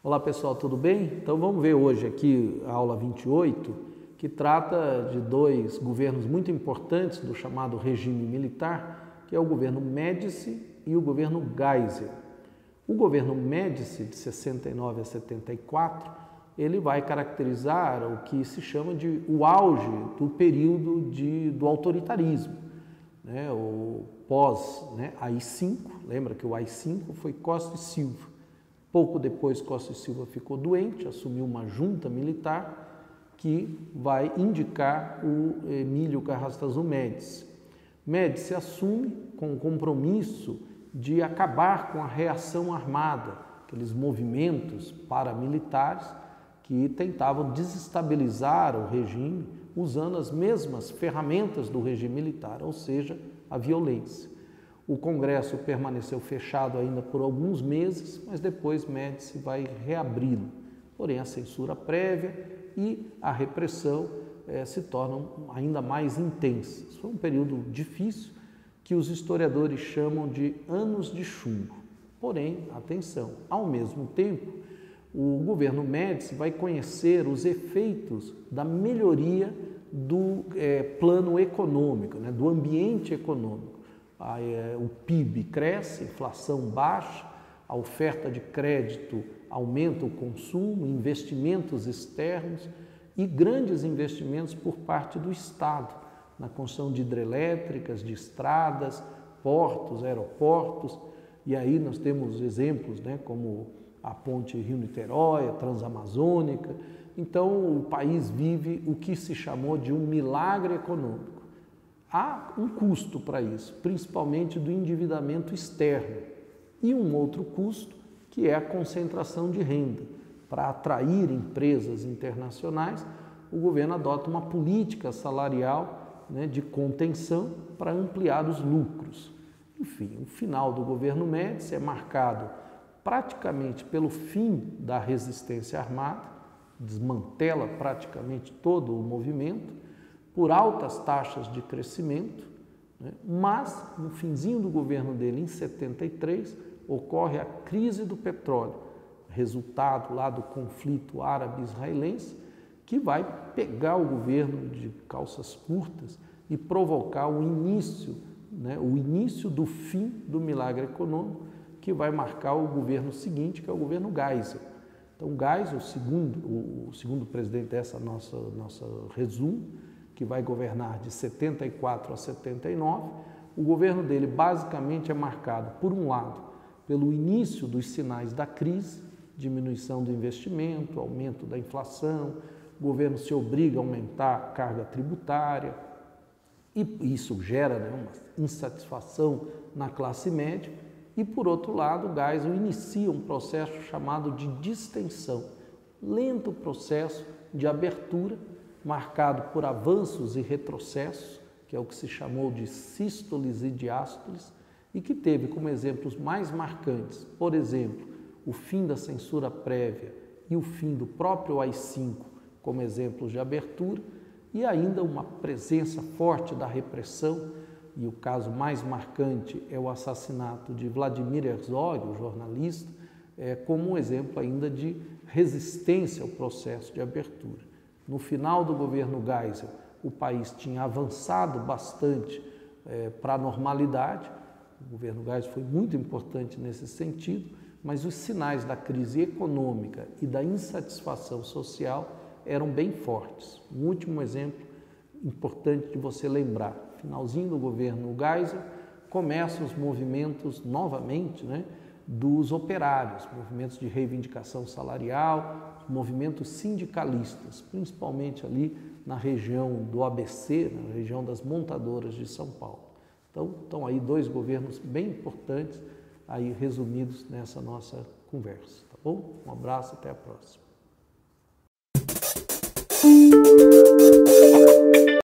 Olá pessoal, tudo bem? Então vamos ver hoje aqui a aula 28, que trata de dois governos muito importantes do chamado regime militar, que é o governo Médici e o governo Geisel. O governo Médici, de 69 a 74, ele vai caracterizar o que se chama de o auge do período do autoritarismo, né? O pós, né, AI-5, lembra que o AI-5 foi Costa e Silva. Pouco depois, Costa e Silva ficou doente, assumiu uma junta militar que vai indicar o Emílio Carrastazzo Médici. Médici assume com o compromisso de acabar com a reação armada, aqueles movimentos paramilitares que tentavam desestabilizar o regime usando as mesmas ferramentas do regime militar, ou seja, a violência. O Congresso permaneceu fechado ainda por alguns meses, mas depois Médici vai reabri-lo. Porém, a censura prévia e a repressão se tornam ainda mais intensas. Foi um período difícil que os historiadores chamam de anos de chumbo. Porém, atenção, ao mesmo tempo, o governo Médici vai conhecer os efeitos da melhoria do plano econômico, né, do ambiente econômico. O PIB cresce, a inflação baixa, a oferta de crédito aumenta o consumo, investimentos externos e grandes investimentos por parte do Estado, na construção de hidrelétricas, de estradas, portos, aeroportos. E aí nós temos exemplos, né, como a ponte Rio-Niterói, a Transamazônica. Então o país vive o que se chamou de um milagre econômico. Há um custo para isso, principalmente do endividamento externo, e um outro custo que é a concentração de renda. Para atrair empresas internacionais, o governo adota uma política salarial, né, de contenção para ampliar os lucros. Enfim, o final do governo Médici é marcado praticamente pelo fim da resistência armada, desmantela praticamente todo o movimento, por altas taxas de crescimento, né? Mas no finzinho do governo dele, em 73, ocorre a crise do petróleo, resultado lá do conflito árabe-israelense, que vai pegar o governo de calças curtas e provocar o início, né, o início do fim do milagre econômico, que vai marcar o governo seguinte, que é o governo Geisel. Então, Geisel, o segundo presidente dessa nossa resumo, que vai governar de 74 a 79, o governo dele basicamente é marcado, por um lado, pelo início dos sinais da crise, diminuição do investimento, aumento da inflação, o governo se obriga a aumentar a carga tributária, e isso gera, né, uma insatisfação na classe média, e por outro lado, o Geisel inicia um processo chamado de distensão, lento processo de abertura, marcado por avanços e retrocessos, que é o que se chamou de sístoles e diástoles, e que teve como exemplos mais marcantes, por exemplo, o fim da censura prévia e o fim do próprio AI-5 como exemplos de abertura, e ainda uma presença forte da repressão, e o caso mais marcante é o assassinato de Vladimir Herzog, o jornalista, como um exemplo ainda de resistência ao processo de abertura. No final do governo Geisel, o país tinha avançado bastante para a normalidade. O governo Geisel foi muito importante nesse sentido, mas os sinais da crise econômica e da insatisfação social eram bem fortes. Um último exemplo importante de você lembrar: finalzinho do governo Geisel, começam os movimentos novamente, né, dos operários, movimentos de reivindicação salarial, movimentos sindicalistas, principalmente ali na região do ABC, na região das montadoras de São Paulo. Então, estão aí dois governos bem importantes aí resumidos nessa nossa conversa, tá bom? Um abraço, até a próxima.